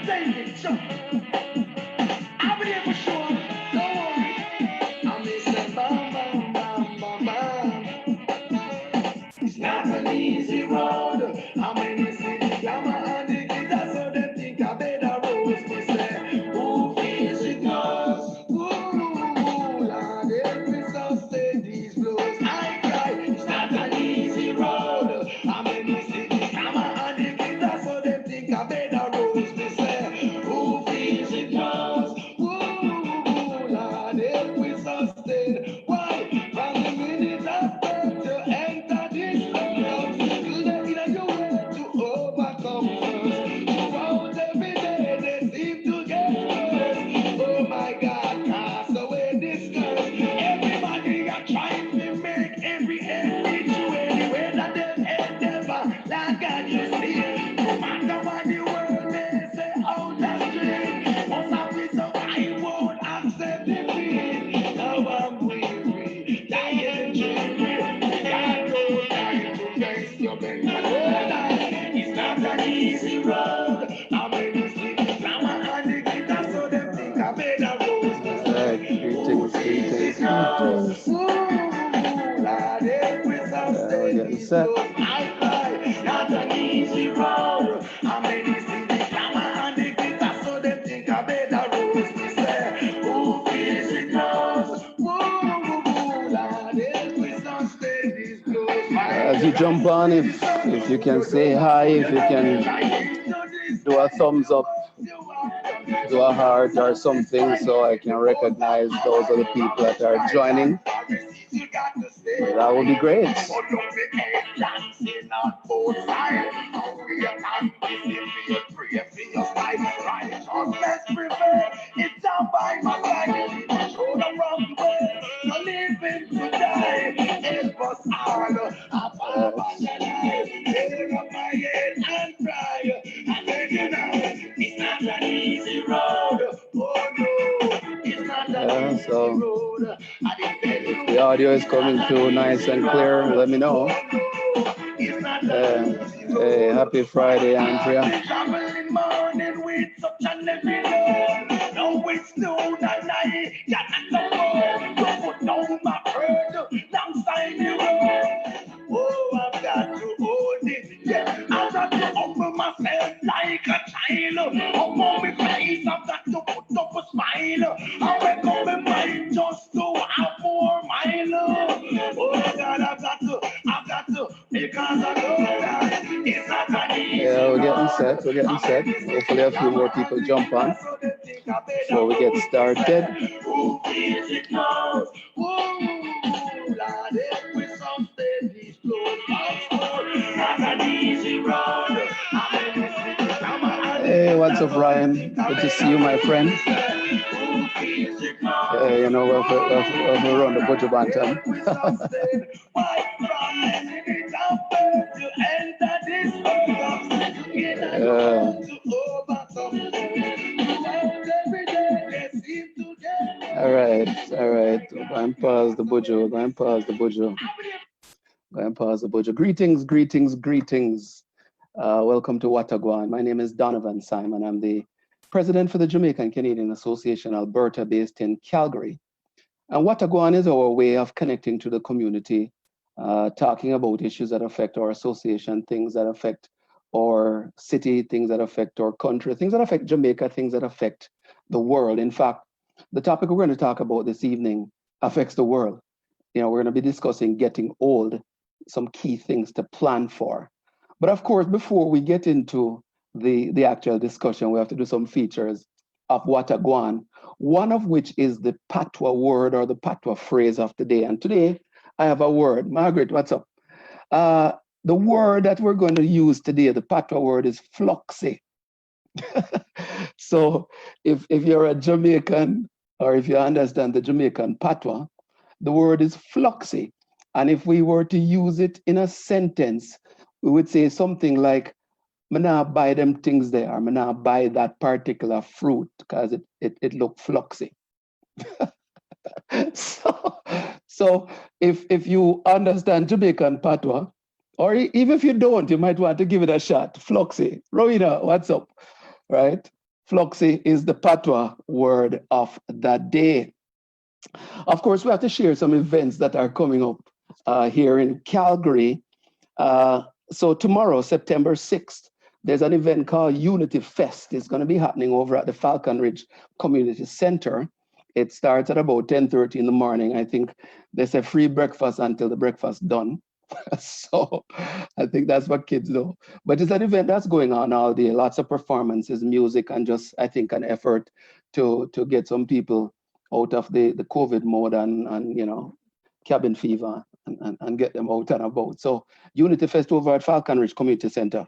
David, so I'll be there for sure. Don't worry. I miss that bam, bam, bam, bam, bam. It's not an easy road. How many cities, glamour and the guitar, so they think I better roads. Me say, who feels it knows? Ooh, Lord, help me sustain these blows. I cry, it's not an easy road. How many cities, glamour and the guitar, so they think I better roads. Me say, who feels it knows? Ooh, Lord, help me sustain. Why? From the minute I start to enter this club, to the inner your way to overcome first. Throughout every day, they seem to get worse. Oh my God, cast away this curse. Everybody are trying to make every end meet you anywhere that them head never. Like God, you see, no matter what the world may say out the street, once I feel so I won't accept defeat. Now I'm weary, dying dreary. Got no time to waste your mental energy. It's not an easy road. I made a stick, drama and the guitar, so them think I made a rose. Greetings, greetings, greetings. Lord, help me We're sustain getting these set. blows. I cry, not an easy road. I made a stick, drama and the guitar, so them think I made a rose. Me say, who feels it knows? Lord, help me sustain these blows. As you jump on, if you can say hi, if you can do a thumbs up, do a heart or something, so I can recognize those are the people that are joining. That would be great. It's all by my side. Show them wrong way. No living to die. Help us all. Up on the life. Hold up my head and cry. And then you know, it's not an easy road. Oh no, it's not an easy So road. I didn't tell if you. the audio is coming through nice and clear, let me know. It's not an easy Hey, road. happy Friday, Andrea. Traveling morning with such a living load. No, it's noon and I got no more. To put down my bird alongside the road. Oh, I've got to hold it. Yeah, I've got to humble myself like a child. Humble my face, I've got to put up a smile. I wake up my mind just to have more mile. Oh God, I've got to, because I know that it's not an easy Yeah, we're getting road. set. We're getting set. Hopefully, a few more people jump on before we get started. Who feels it knows? Ooh, Lord, help me sustain these blows. Not an easy road. Hey, what's up, Ryan? Good to see you, my friend. You know, we're on the Buju Bantam. All right, all right. Go and pause the Buju. Go and pause the Buju. Go and pause the Buju. Greetings, greetings, greetings. Welcome to Watagwan. My name is Donovan Simon. I'm the president for the Jamaican Canadian Association, Alberta, based in Calgary. And Watagwan is our way of connecting to the community, talking about issues that affect our association, things that affect our city, things that affect our country, things that affect Jamaica, things that affect the world. In fact, the topic we're going to talk about this evening affects the world. You know, we're going to be discussing getting old, some key things to plan for. But of course, before we get into the actual discussion, we have to do some features of Watagwan, one of which is the Patois word or the Patois phrase of the day. And today I have a word. Margaret, what's up? The word that we're going to use today, the Patois word is floxy. So if you're a Jamaican or if you understand the Jamaican Patois, the word is floxy. And if we were to use it in a sentence, we would say something like, "Me nah buy them things there. Me nah buy that particular fruit because it look floxy." so so if you understand Jamaican patois, or even if you don't, you might want to give it a shot. Floxy. Rowena, what's up? Right? Floxy is the patois word of the day. Of course, we have to share some events that are coming up here in Calgary. So tomorrow, September 6th, there's an event called Unity Fest. It's going to be happening over at the Falcon Ridge Community Center. It starts at about 10:30 in the morning. I think there's a free breakfast until the breakfast done. So I think that's what kids do. But it's an event that's going on all day. Lots of performances, music, and just, I think, an effort to get some people out of the COVID mode and you know, cabin fever and get them out and about. So Unity Fest over at Falcon Ridge Community Center.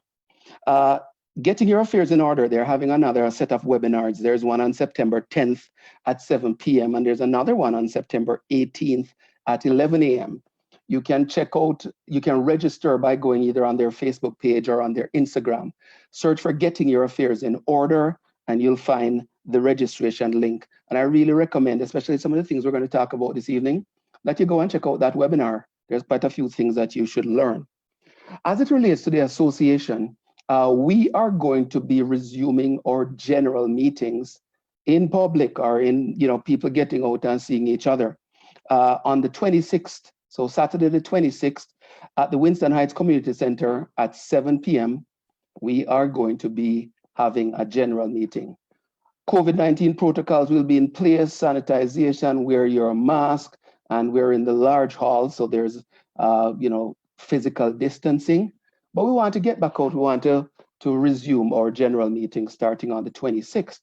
Getting your affairs in order, they're having another set of webinars. There's one on September 10th at 7 p.m. and there's another one on September 18th at 11 a.m. You can check out, you can register by going either on their Facebook page or on their Instagram. Search for Getting Your Affairs in Order and you'll find the registration link. And I really recommend, especially some of the things we're going to talk about this evening, that you go and check out that webinar. There's quite a few things that you should learn. As it relates to the association, we are going to be resuming our general meetings in public or in, you know, people getting out and seeing each other on the 26th. So Saturday the 26th at the Winston Heights Community Center at 7 p.m. we are going to be having a general meeting. COVID-19 protocols will be in place, sanitization, wear your mask, and we're in the large hall, so there's you know, physical distancing. But we want to get back out. We want to resume our general meeting starting on the 26th.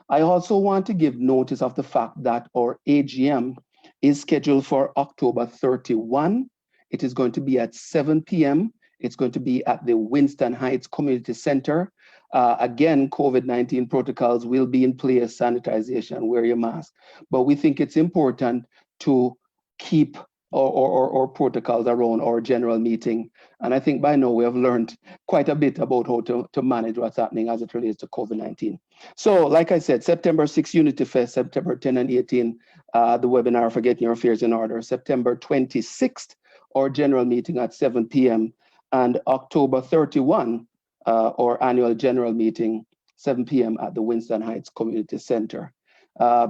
I also want to give notice of the fact that our AGM is scheduled for October 31. It is going to be at 7 p.m. It's going to be at the Winston Heights Community Center. Again, COVID-19 protocols will be in place, sanitization, wear your mask. But we think it's important to keep our protocols around our general meeting. And I think by now we have learned quite a bit about how to manage what's happening as it relates to COVID-19. So like I said, September 6th, Unity Fest, September 10 and 18, the webinar for Getting Your Affairs in Order, September 26th, our general meeting at 7 p.m. and October 31, our annual general meeting, 7 p.m. at the Winston Heights Community Center.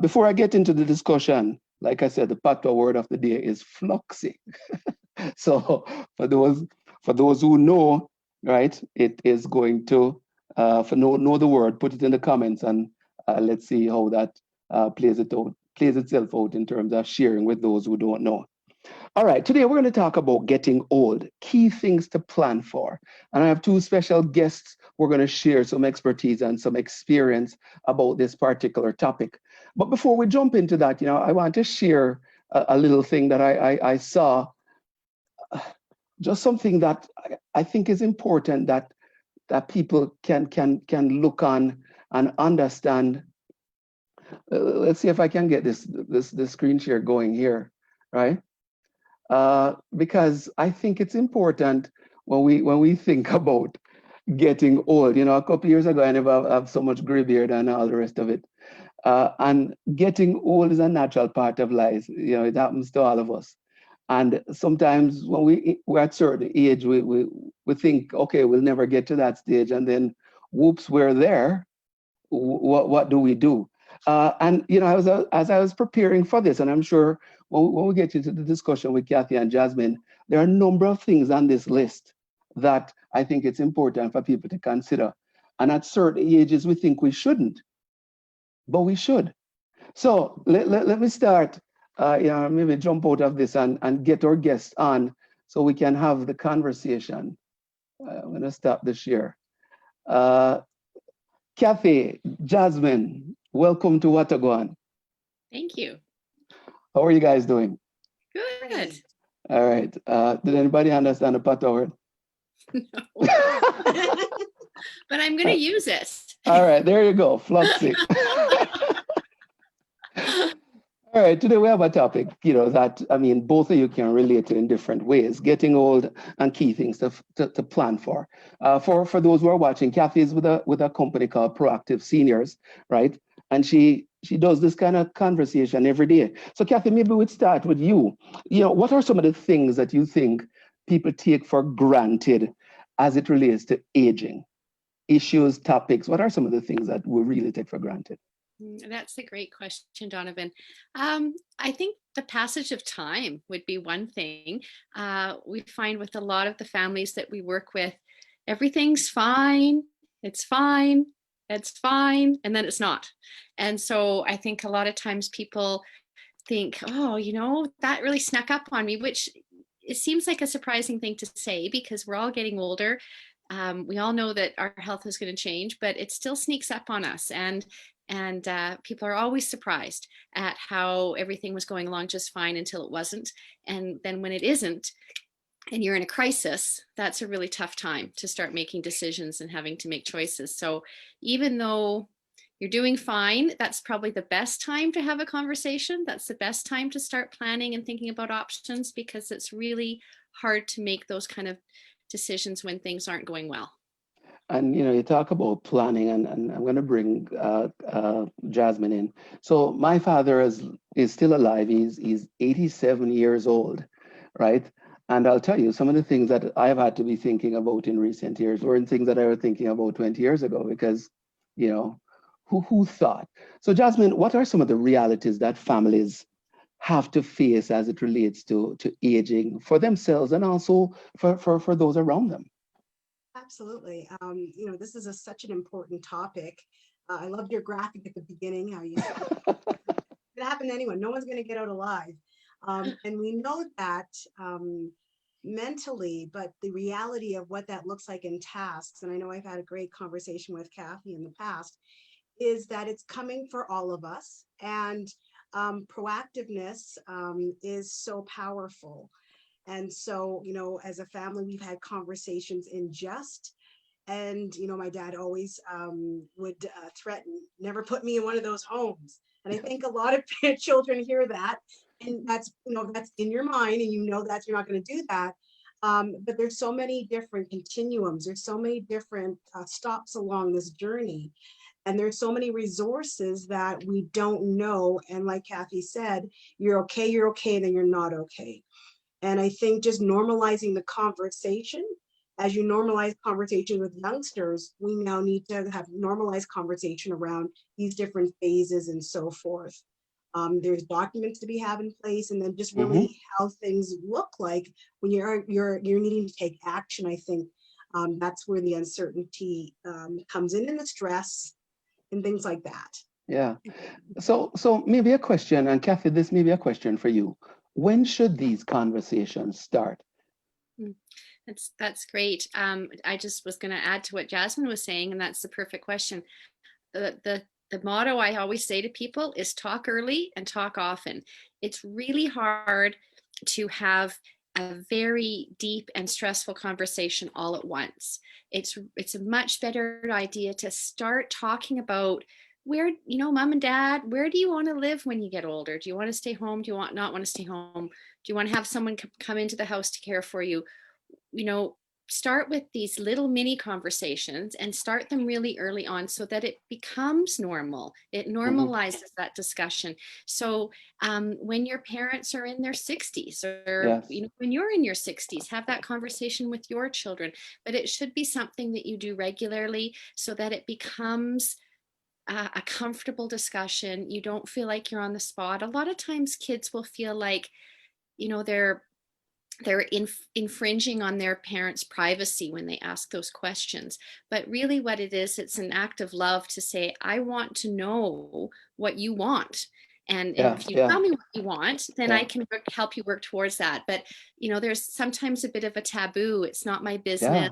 Before I get into the discussion, like I said, the patois word of the day is floxy. So for those who know, right, it is going to, know the word, put it in the comments and let's see how that plays itself out in terms of sharing with those who don't know. All right, today we're going to talk about getting old, key things to plan for. And I have two special guests. We're going to share some expertise and some experience about this particular topic. But before we jump into that, you know, I want to share a little thing that I saw, just something that I think is important that people can look on and understand. Let's see if I can get this screen share going here, right? Because I think it's important when we think about getting old. You know, a couple of years ago, I never have so much gray beard and all the rest of it. And getting old is a natural part of life. You know, it happens to all of us. And sometimes when we're at a certain age, we think, okay, we'll never get to that stage. And then, whoops, we're there. What do we do? And, you know, as I was preparing for this, and I'm sure when we get into the discussion with Kathy and Jasmine, there are a number of things on this list that I think it's important for people to consider. And at certain ages, we think we shouldn't, but we should. So let me start, you know, maybe jump out of this and get our guests on so we can have the conversation. I'm going to stop the share. Kathy, Jasmine, welcome to Wataguan. Thank you. How are you guys doing? Good. All right. Did anybody understand the patois word? No. But I'm going to use it. All right, there you go, floxy. All right, today we have a topic, you know, that, I mean, both of you can relate to in different ways, getting old and key things to plan for. For those who are watching, Kathy is with a company called Proactive Seniors, right? And she does this kind of conversation every day. So Kathy, maybe we'd start with you. You know, what are some of the things that you think people take for granted as it relates to aging? issues, topics? What are some of the things that we really take for granted? That's a great question, Donovan. I think the passage of time would be one thing. We find with a lot of the families that we work with, everything's fine, it's fine, it's fine, and then it's not. And so I think a lot of times people think, oh, that really snuck up on me, which it seems like a surprising thing to say because we're all getting older. We all know that our health is going to change, but it still sneaks up on us. And people are always surprised at how everything was going along just fine until it wasn't. And then when it isn't, and you're in a crisis, that's a really tough time to start making decisions and having to make choices. So even though you're doing fine, that's probably the best time to have a conversation. That's the best time to start planning and thinking about options, because it's really hard to make those kind of decisions when things aren't going well. And you talk about planning, and I'm going to bring Jasmine in. So my father is still alive. He's 87 years old, right? And I'll tell you, some of the things that I've had to be thinking about in recent years were things that I was thinking about 20 years ago, because who thought? So Jasmine, what are some of the realities that families have to face as it relates to aging for themselves and also for those around them? Absolutely. This is such an important topic. I loved your graphic at the beginning, how you said it can happen to anyone. No one's going to get out alive. And we know that mentally, but the reality of what that looks like in tasks, and I know I've had a great conversation with Kathy in the past, is that it's coming for all of us. And proactiveness is so powerful. And so, as a family, we've had conversations in jest. And, my dad always would threaten, never put me in one of those homes. And I think a lot of children hear that. And that's, that's in your mind, and that you're not going to do that. But there's so many different continuums. There's so many different stops along this journey. And there's so many resources that we don't know. And like Kathy said, you're okay, and then you're not okay. And I think just normalizing the conversation, as you normalize conversation with youngsters, we now need to have normalized conversation around these different phases and so forth. There's documents to be have in place, and then just really how things look like when you're needing to take action. I think that's where the uncertainty comes in, and the stress and things like that. Yeah. So maybe a question, and Kathy, this may be a question for you. When should these conversations start? That's great. I just was going to add to what Jasmine was saying, and that's the perfect question. The motto I always say to people is talk early and talk often. It's really hard to have a very deep and stressful conversation all at once. It's a much better idea to start talking about where, mom and dad, where do you want to live when you get older? Do you want to stay home? Do you not want to stay home? Do you want to have someone come into the house to care for you? Start with these little mini conversations and start them really early on so that it becomes normal. It normalizes that discussion. So when your parents are in their 60s, or when you're in your 60s, have that conversation with your children. But it should be something that you do regularly so that it becomes a comfortable discussion. You don't feel like you're on the spot. A lot of times kids will feel like, they're infringing on their parents' privacy when they ask those questions. But really what it is, it's an act of love to say, I want to know what you want. And if you tell me what you want, then I can help you work towards that. But, there's sometimes a bit of a taboo. It's not my business.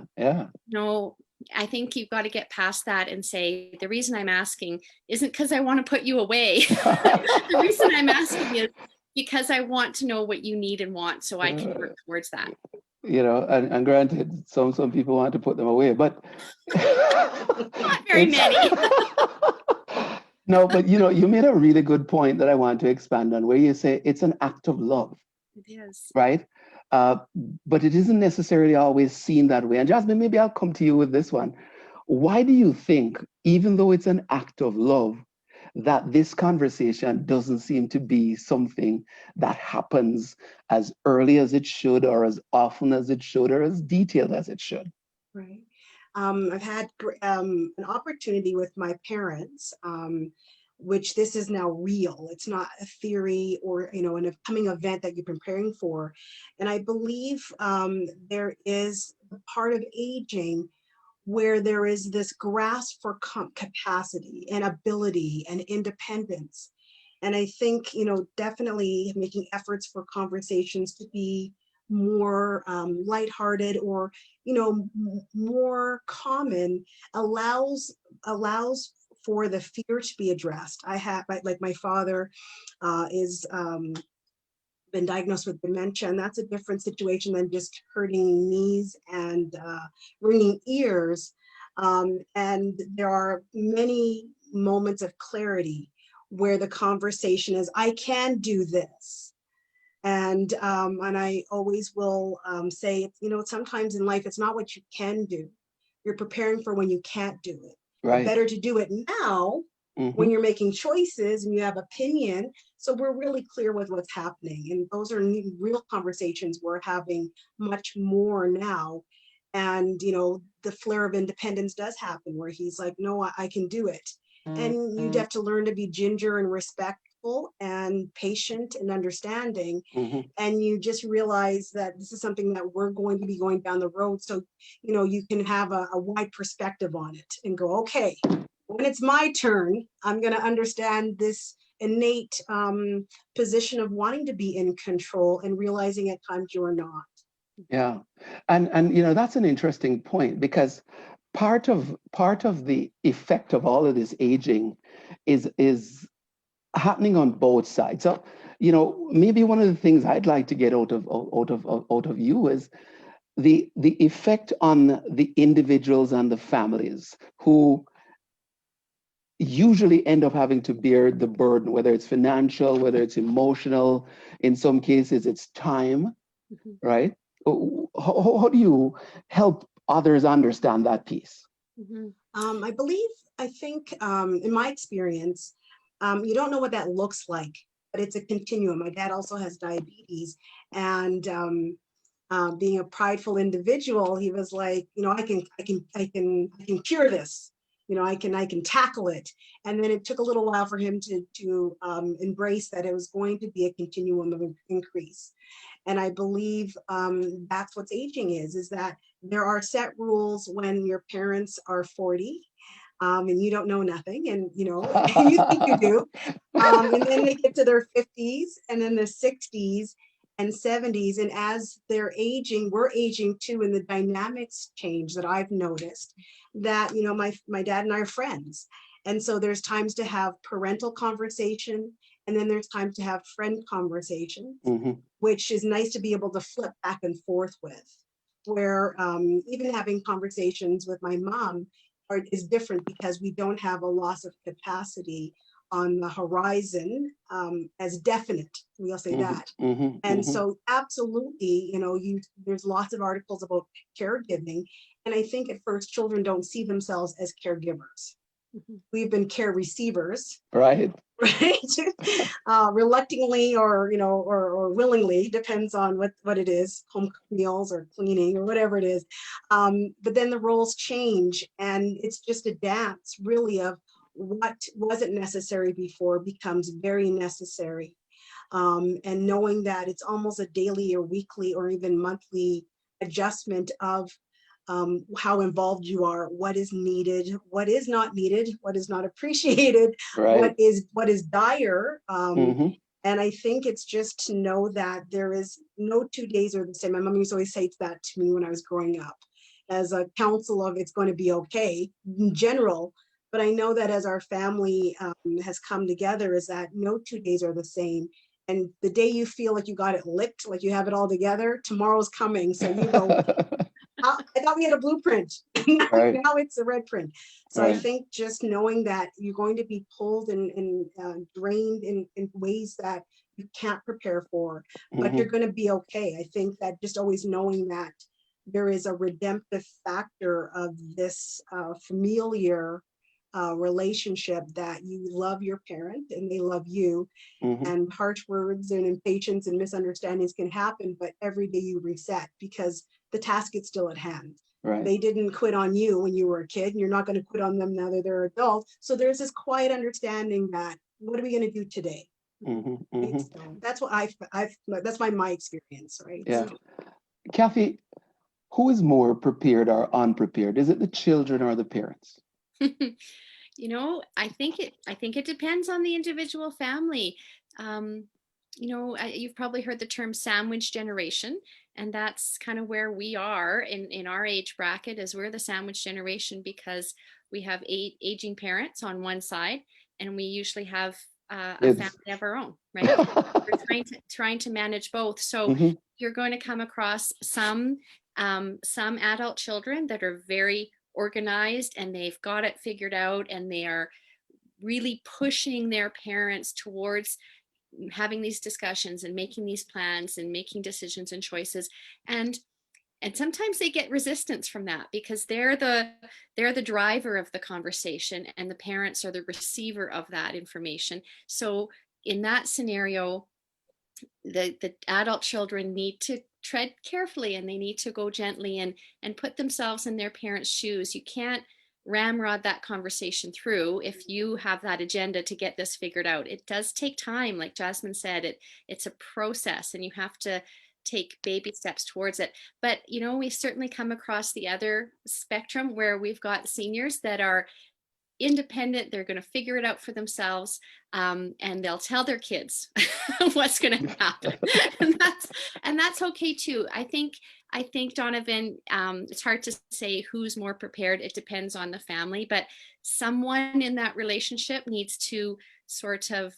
No, I think you've got to get past that and say, the reason I'm asking isn't because I want to put you away. The reason I'm asking is because I want to know what you need and want so I can work towards that. And granted, some people want to put them away, but not very many. No, but you made a really good point that I want to expand on, where you say it's an act of love. It is. Right? But it isn't necessarily always seen that way. And Jasmine, maybe I'll come to you with this one. Why do you think, even though it's an act of love, that this conversation doesn't seem to be something that happens as early as it should, or as often as it should, or as detailed as it should? Right. I've had an opportunity with my parents, which this is now real. It's not a theory or, you know, an upcoming event that you're preparing for. And I believe there is a part of aging where there is this grasp for capacity and ability and independence. And I think, you know, definitely making efforts for conversations to be more lighthearted or, you know, more common allows for the fear to be addressed. I have, like my father is been diagnosed with dementia, and that's a different situation than just hurting knees and ringing ears. And there are many moments of clarity where the conversation is, I can do this. And I always will say, you know, sometimes in life, it's not what you can do. You're preparing for when you can't do it. But Right. better to do it now when you're making choices and you have opinion. So we're really clear with what's happening. And those are real conversations we're having much more now. And, you know, the flare of independence does happen where he's like, no, I can do it. And you have to learn to be ginger and respectful and patient and understanding. And you just realize that this is something that we're going to be going down the road. So, you know, you can have a wide perspective on it and go, okay, when it's my turn, I'm going to understand this innate position of wanting to be in control and realizing at times you're not. Yeah, and you know, that's an interesting point, because part of the effect of all of this aging is happening on both sides. So, you know, maybe one of the things I'd like to get out of you is the effect on the individuals and the families who usually end up having to bear the burden, whether it's financial, whether it's emotional, in some cases it's time, right? How do you help others understand that piece? I think in my experience, you don't know what that looks like, but it's a continuum. My dad also has diabetes, and being a prideful individual, he was like, you know, I can cure this. You know, I can tackle it. And then it took a little while for him to embrace that it was going to be a continuum of increase. And I believe that's what aging is that there are set rules when your parents are 40 and you don't know nothing, and you know, you think you do. And then they get to their 50s and then the 60s and 70s. And as they're aging, we're aging too, and the dynamics change that I've noticed that, you know, my dad and I are friends. And so there's times to have parental conversation, and then there's time to have friend conversations, which is nice to be able to flip back and forth with. Where even having conversations with my mom is different because we don't have a loss of capacity on the horizon as definite. We'll say that. And so absolutely, you know, there's lots of articles about caregiving. And I think at first children don't see themselves as caregivers. We've been care receivers. Right. Right. Reluctantly or, you know, or willingly, depends on what it is, home meals or cleaning or whatever it is. But then the roles change, and it's just a dance really of what wasn't necessary before becomes very necessary. And knowing that it's almost a daily or weekly or even monthly adjustment of how involved you are, what is needed, what is not needed, what is not appreciated, right. what is dire. And I think it's just to know that there is no 2 days are the same. My mom used to always say that to me when I was growing up as a counsel of it's going to be okay in general. But I know that as our family has come together, is that no 2 days are the same. And the day you feel like you got it licked, like you have it all together, tomorrow's coming. So you go, I thought we had a blueprint. Right. Now it's a red print. So Right. I think just knowing that you're going to be pulled and drained in ways that you can't prepare for, but you're going to be okay. I think that just always knowing that there is a redemptive factor of this familiar relationship, that you love your parent and they love you, and harsh words and impatience and misunderstandings can happen, but every day you reset because the task is still at hand. Right. They didn't quit on you when you were a kid, and you're not going to quit on them now that they're adults. So there's this quiet understanding that what are we going to do today? Right? So that's what that's my experience, right? Yeah. So, Kathy, who is more prepared or unprepared? Is it the children or the parents? You know, I think it depends on the individual family. You know, you've probably heard the term sandwich generation, and that's kind of where we are in our age bracket. Is we're the sandwich generation because we have aging parents on one side, and we usually have a Kids. family of our own, right? We're trying to manage both. So Mhm. you're going to come across some adult children that are very organized and they've got it figured out, and they are really pushing their parents towards having these discussions and making these plans and making decisions and choices. And sometimes they get resistance from that because they're the driver of the conversation and the parents are the receiver of that information. So in that scenario, the adult children need to tread carefully, and they need to go gently and put themselves in their parents' shoes. You can't ramrod that conversation through if you have that agenda to get this figured out. It does take time, like Jasmine said. It's a process, and you have to take baby steps towards it. But you know, we certainly come across the other spectrum where we've got seniors that are independent. They're going to figure it out for themselves, and they'll tell their kids what's going to happen. and that's okay too. I think Donovan, it's hard to say who's more prepared. It depends on the family, but someone in that relationship needs to sort of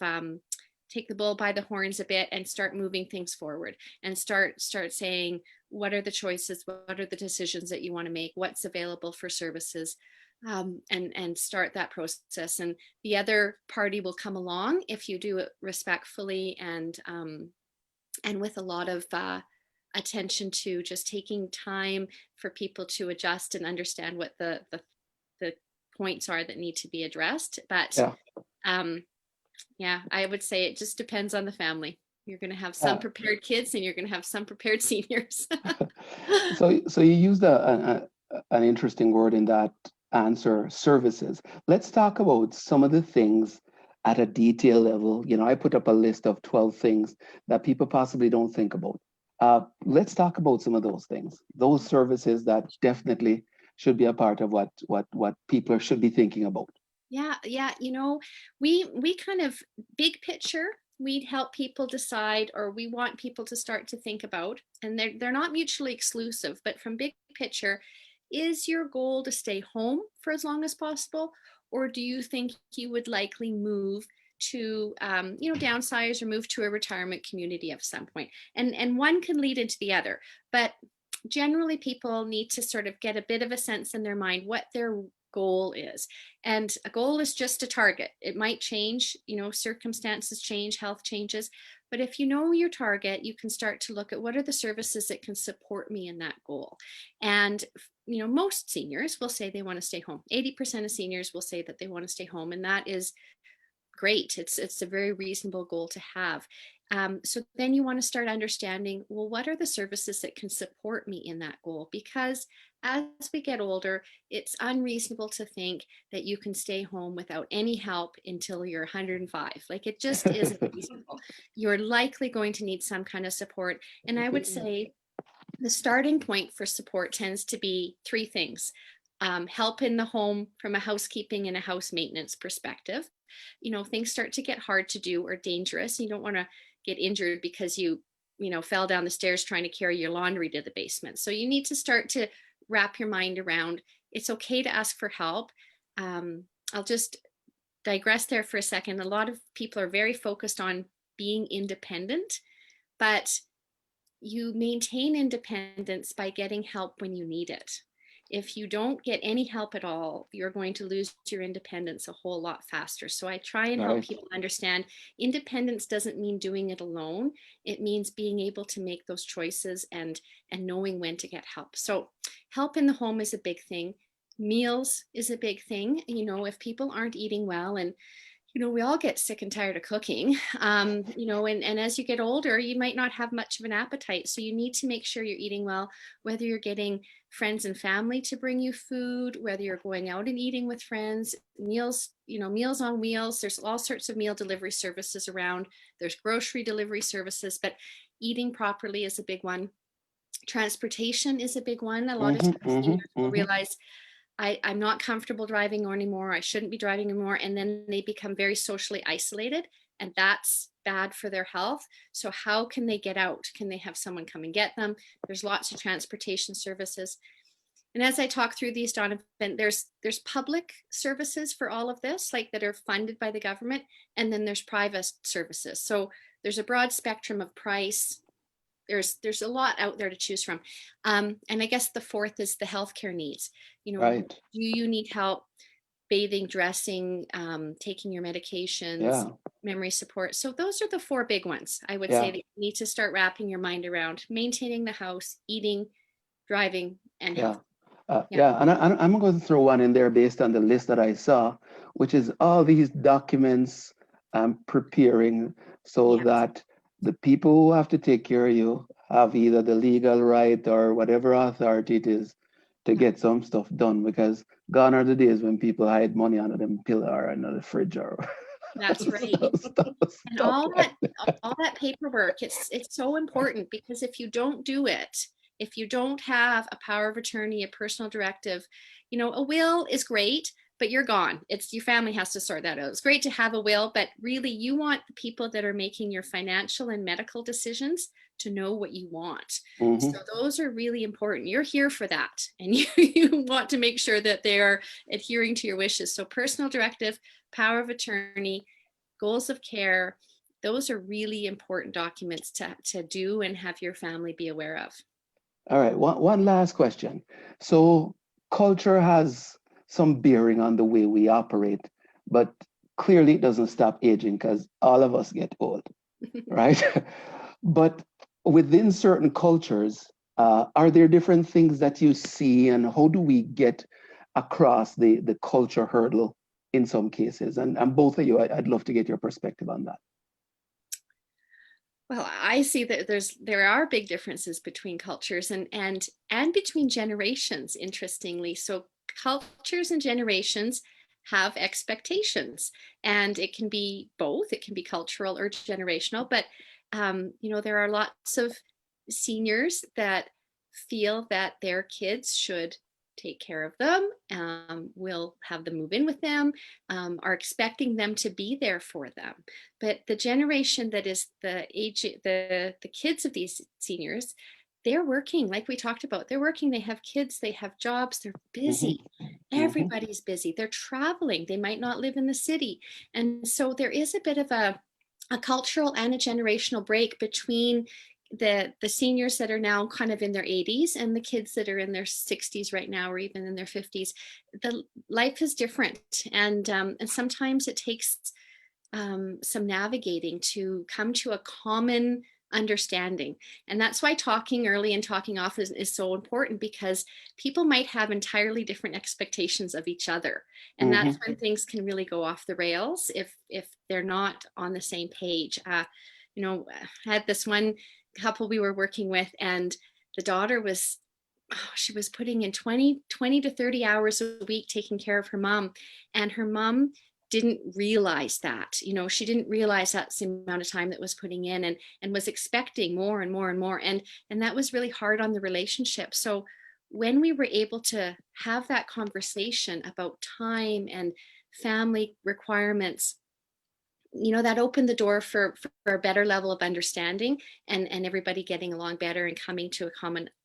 take the bull by the horns a bit and start moving things forward, and start saying, what are the choices, what are the decisions that you want to make, what's available for services, and start that process. And the other party will come along if you do it respectfully and with a lot of attention to just taking time for people to adjust and understand what the points are that need to be addressed. But Yeah. yeah, I would say it just depends on the family. You're going to have some Yeah. prepared kids, and you're going to have some prepared seniors. So you used an interesting word in that answer, services. Let's talk about some of the things at a detail level. You know, I put up a list of 12 things that people possibly don't think about. Let's talk about some of those things, those services that definitely should be a part of what people should be thinking about. Yeah. You know, we kind of big picture. We'd help people decide, or we want people to start to think about, and they're not mutually exclusive. But from big picture, is your goal to stay home for as long as possible, or do you think you would likely move to, downsize or move to a retirement community at some point? And one can lead into the other, but generally people need to sort of get a bit of a sense in their mind what their goal is. And a goal is just a target. It might change, circumstances change, health changes. But if you know your target, you can start to look at what are the services that can support me in that goal. And, most seniors will say they want to stay home. 80% of seniors will say that they want to stay home. And that is great. It's a very reasonable goal to have. So then you want to start understanding, well, what are the services that can support me in that goal? Because as we get older, it's unreasonable to think that you can stay home without any help until you're 105. Like, it just isn't reasonable. You're likely going to need some kind of support. And I would say the starting point for support tends to be three things. Help in the home from a housekeeping and a house maintenance perspective. Things start to get hard to do or dangerous. You don't want to get injured because you fell down the stairs trying to carry your laundry to the basement. So you need to start to wrap your mind around, it's okay to ask for help. I'll just digress there for a second. A lot of people are very focused on being independent, but you maintain independence by getting help when you need it. If you don't get any help at all, you're going to lose your independence a whole lot faster. So I try and help Right. people understand independence doesn't mean doing it alone. It means being able to make those choices and knowing when to get help. So help in the home is a big thing. Meals is a big thing. If people aren't eating well, and you know, we all get sick and tired of cooking, you know, and as you get older, you might not have much of an appetite. So you need to make sure you're eating well, whether you're getting friends and family to bring you food, whether you're going out and eating with friends, meals, you know, Meals on Wheels. There's all sorts of meal delivery services around. There's grocery delivery services, but eating properly is a big one. Transportation is a big one. A lot of Mm-hmm, times mm-hmm, seniors will mm-hmm. realize I'm not comfortable driving anymore. I shouldn't be driving anymore. And then they become very socially isolated, and that's bad for their health. So how can they get out? Can they have someone come and get them? There's lots of transportation services. And as I talk through these, Donovan, there's public services for all of this, like that are funded by the government, and then there's private services. So there's a broad spectrum of price. There's a lot out there to choose from. And I guess the fourth is the healthcare needs. You know, Right. do you need help bathing, dressing, taking your medications, Yeah. memory support? So those are the four big ones I would say Yeah. that you need to start wrapping your mind around: maintaining the house, eating, driving, and Yeah. health. Yeah. Yeah, and I'm going to throw one in there based on the list that I saw, which is all these documents I'm preparing so Yeah. that the people who have to take care of you have either the legal right or whatever authority it is to Yeah. get some stuff done, because gone are the days when people hide money under them pillar or under the fridge or That's right. And stuff like that. all that paperwork, it's so important, because if you don't do it, if you don't have a power of attorney, a personal directive, you know, a will is great, but you're gone. It's your family has to sort that out. It's great to have a will, but really you want the people that are making your financial and medical decisions to know what you want. Mhm. So those are really important. You're here for that, and you want to make sure that they are adhering to your wishes. So personal directive, power of attorney, goals of care, those are really important documents to do and have your family be aware of. All right, one last question. So culture has some bearing on the way we operate, but clearly it doesn't stop aging because all of us get old, right? But within certain cultures, are there different things that you see, and how do we get across the culture hurdle in some cases? And both of you, I'd love to get your perspective on that. Well, I see that there are big differences between cultures and between generations, interestingly. So cultures and generations have expectations, and it can be both. It can be cultural or generational, but you know, there are lots of seniors that feel that their kids should take care of them, will have them move in with them, are expecting them to be there for them. But the generation that is the kids of these seniors, they're working, like we talked about. They're working, they have kids, they have jobs, they're Mhm, busy. mhm. Everybody's busy. They're traveling. They might not live in the city. And so there is a bit of a cultural and a generational break between the seniors that are now kind of in their 80s and the kids that are in their 60s right now, or even in their 50s. The life is different, and sometimes it takes some navigating to come to a common understanding. And that's why talking early and talking often is so important, because people might have entirely different expectations of each other. And that's when things can really go off the rails if they're not on the same page. You know, I had this one couple we were working with, and the daughter was, she was putting in 20 to 30 hours a week taking care of her mom, and her mom didn't realize that. You know, she didn't realize that's the amount of time that was putting in, and was expecting more and more and more, and that was really hard on the relationship. So when we were able to have that conversation about time and family requirements, you know, that opened the door for a better level of understanding, and everybody getting along better and coming to a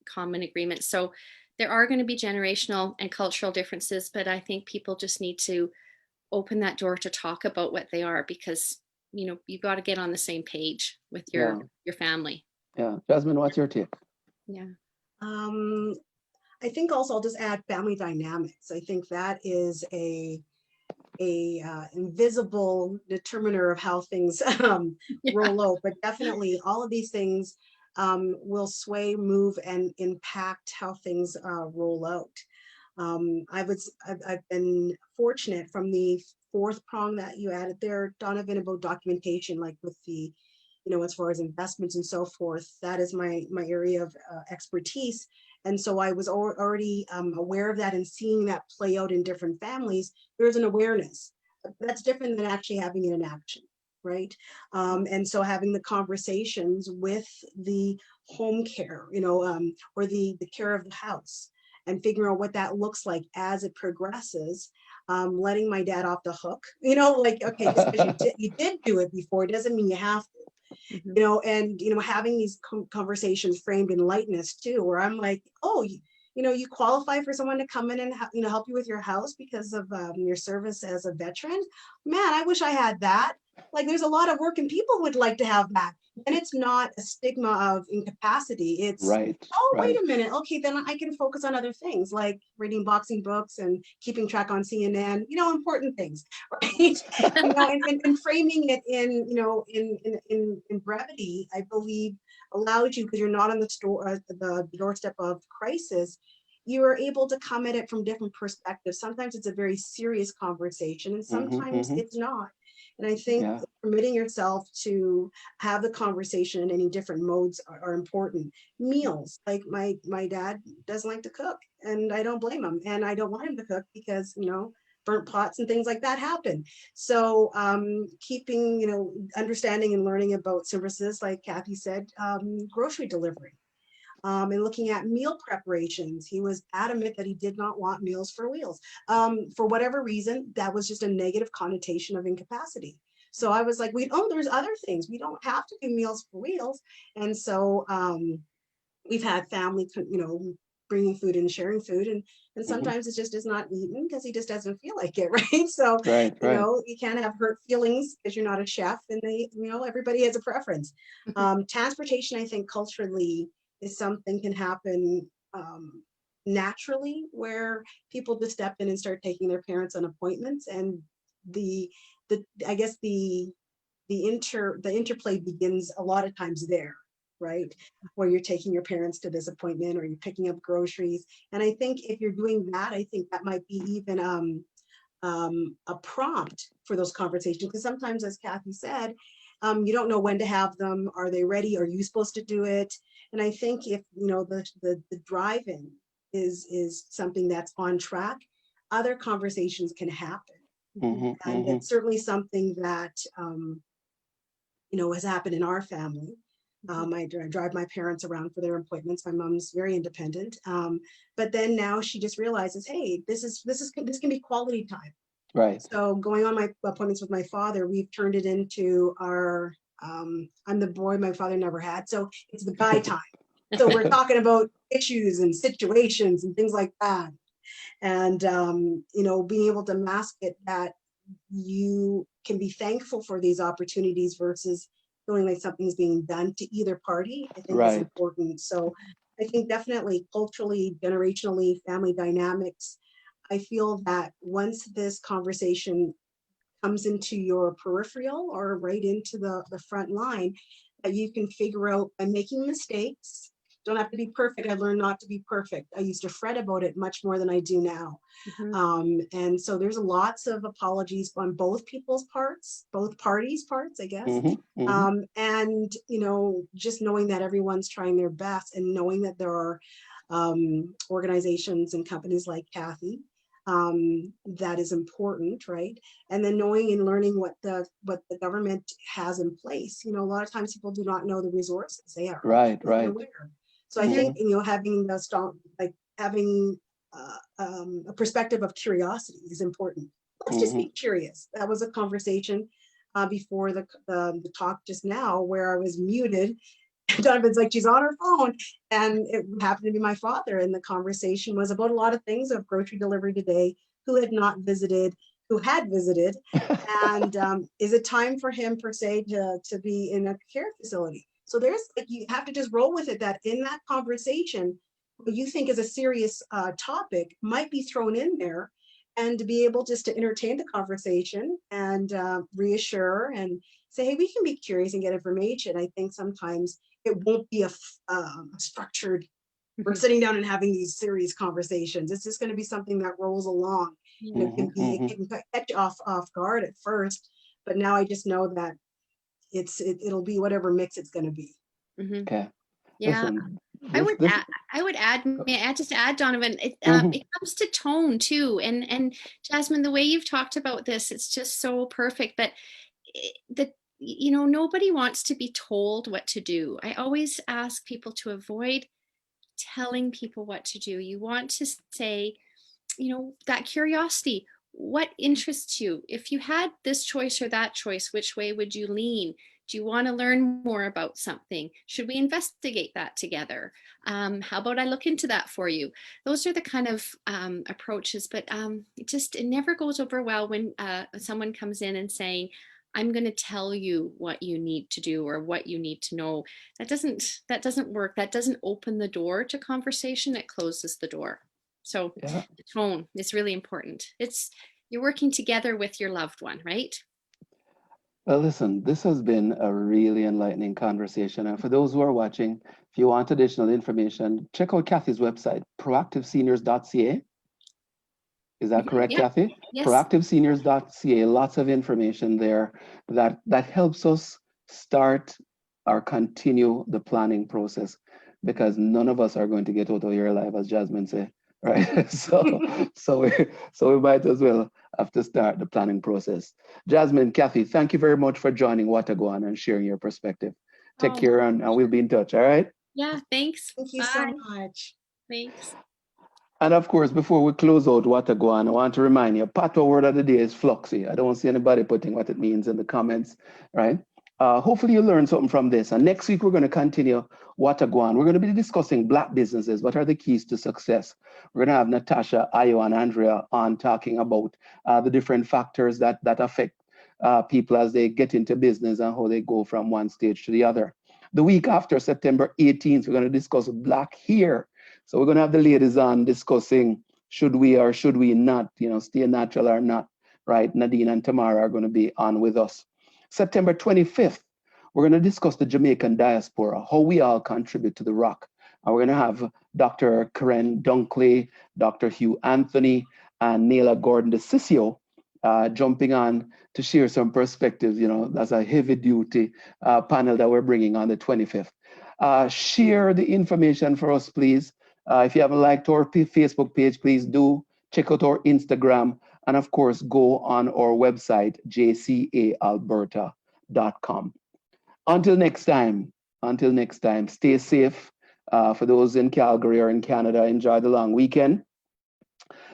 common agreement. So there are going to be generational and cultural differences, but I think people just need to open that door to talk about what they are, because you know, you've got to get on the same page with Yeah, your family. yeah. Jasmine, what's your take? Yeah. I think also I'll just add family dynamics. I think that is a invisible determiner of how things roll out, but definitely all of these things will sway, move, and impact how things roll out. I've been fortunate from the fourth prong that you added there, Donovan, about documentation, like with the, you know, as far as investments and so forth, that is my area of expertise. And so I was already aware of that and seeing that play out in different families. There's an awareness that's different than actually having it in action, right? And so having the conversations with the home care, you know, or the care of the house, and figuring out what that looks like as it progresses. Letting my dad off the hook, you know, like, okay, just because you did do it before doesn't mean you have to. Mhm. You know, and, you know, having these conversations framed in lightness too, where I'm like, oh, you know, you qualify for someone to come in and, you know, help you with your house because of your service as a veteran. Man, I wish I had that. Like, there's a lot of working people would like to have that. And it's not a stigma of incapacity. It's, Right, oh, wait right. a minute. Okay, then I can focus on other things like reading boxing books and keeping track on CNN, you know, important things, right? You know, and framing it in, you know, in brevity, I believe allows you, because you're not on the doorstep of crisis, you are able to come at it from different perspectives. Sometimes it's a very serious conversation, and sometimes Hmm. it's not. And I think Yeah, permitting yourself to have the conversation in any different modes are important. Meals, like my dad doesn't like to cook, and I don't blame him, and I don't want him to cook because, you know, burnt pots and things like that happen. So keeping, you know, understanding and learning about services, like Kathy said, grocery delivery. And looking at meal preparations. He was adamant that he did not want Meals for Wheels. For whatever reason, that was just a negative connotation of incapacity. So I was like, there's other things. We don't have to do Meals for Wheels. And so we've had family, you know, bringing food and sharing food. And hmm, sometimes it just is not eaten because he just doesn't feel like it, right? So, right, you right. know, you can't have hurt feelings because you're not a chef, and you know, everybody has a preference. Transportation, I think culturally is something can happen naturally, where people just step in and start taking their parents on appointments, and the I guess the interplay begins a lot of times there, right? Where you're taking your parents to this appointment or you're picking up groceries. And I think if you're doing that, I think that might be even a prompt for those conversations. Because sometimes, as Kathy said, you don't know when to have them. Are they ready? Are you supposed to do it? And I think if, you know, the drive-in is something that's on track, other conversations can happen. Mhm. Hmm, And hmm. it's certainly something that you know, has happened in our family. I drive my parents around for their appointments. My mom's very independent, but then now she just realizes, hey, this can be quality time. Right. So going on my appointments with my father, we've turned it into our. I'm the boy my father never had, so it's the guy time. So we're talking about issues and situations and things like that, and you know, being able to mask it, that you can be thankful for these opportunities versus feeling like something's being done to either party, I think is Right. important. So I think definitely culturally, generationally, family dynamics, I feel that once this conversation comes into your peripheral or right into the front line, that you can figure out by making mistakes. Don't have to be perfect. I learned not to be perfect. I used to fret about it much more than I do now. Mhm. And so there's lots of apologies on both people's parts, both parties' parts, I guess. Hmm, hmm. And, you know, just knowing that everyone's trying their best, and knowing that there are organizations and companies like Kathy, that is important, right? And then knowing and learning what the government has in place. You know, a lot of times people do not know the resources. They are Right, completely right. aware. So I Hmm, think, you know, having the strong, like having a perspective of curiosity is important. Let's just hmm. be curious. That was a conversation before the talk just now, where I was muted. Donovan's like, she's on her phone. And it happened to be my father. And the conversation was about a lot of things of grocery delivery today, who had not visited, who had visited. And is it time for him, per se, to be in a care facility? So there's like, you have to just roll with it, that in that conversation, what you think is a serious topic might be thrown in there, and to be able just to entertain the conversation and reassure and say, hey, we can be curious and get information. I think sometimes it won't be a structured, we're Mhm. sitting down and having these serious conversations. It's just going to be something that rolls along. And it can be, it can catch you off guard at first, but now I just know that it'll be whatever mix it's going to be. Okay. Yeah. Listen, I would this, add, may I just add, Donovan, it comes to tone too. And Jasmine, the way you've talked about this, it's just so perfect. But nobody wants to be told what to do. I always ask people to avoid telling people what to do. You want to say, that curiosity, what interests you? If you had this choice or that choice, which way would you lean? Do you want to learn more about something? Should we investigate that together? How about I look into that for you? Those are the kind of approaches, but it never goes over well when someone comes in and saying, I'm going to tell you what you need to do or what you need to know. That doesn't work. That doesn't open the door to conversation. It closes the door. So the tone is really important. You're working together with your loved one, right? well, listen, this has been a really enlightening conversation. And for those who are watching, if you want additional information, check out Kathy's website, proactiveseniors.ca. Is that correct, Kathy? Yes. Proactiveseniors.ca. Lots of information there that helps us start or continue the planning process, because none of us are going to get out of here alive, as Jasmine said, right? so we might as well have to start the planning process. Jasmine, Kathy, thank you very much for joining Wataguan and sharing your perspective. Take care, and we'll be in touch. All right? Yeah. Thanks. Thank you so much. Thanks. And of course, before we close out Wataguan, I want to remind you, Patois word of the day is fluxy. I don't see anybody putting what it means in the comments, right? Hopefully you learned something from this. And next week, we're going to continue Wataguan. We're going to be discussing Black businesses. What are the keys to success? We're going to have Natasha, Ayo, and Andrea on talking about the different factors that affect people as they get into business and how they go from one stage to the other. The week after, September 18th, we're going to discuss Black here. So we're going to have the ladies on discussing should we or should we not, stay natural or not, right? Nadine and Tamara are going to be on with us. September 25th, we're going to discuss the Jamaican diaspora, how we all contribute to the rock. And we're going to have Dr. Karen Dunkley, Dr. Hugh Anthony, and Naila Gordon DeCiccio jumping on to share some perspectives. That's a heavy duty panel that we're bringing on the 25th. Share the information for us, please. If you haven't liked our Facebook page, please do. Check out our Instagram. And of course, go on our website, jcaalberta.com. Until next time, stay safe. For those in Calgary or in Canada, enjoy the long weekend.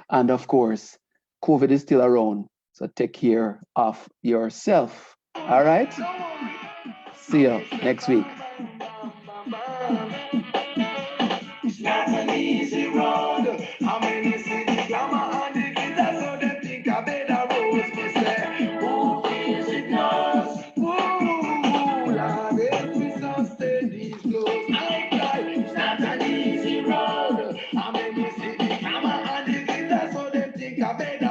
And of course, COVID is still around. So take care of yourself. All right? See you next week. It's not an easy road. How many see the glamour and the glitter, so they think I better rose. Me say, who feels it knows? Ooh, Lord, help me sustain these blows. It's not an easy road. How many see the glamour and the glitter, so they think I better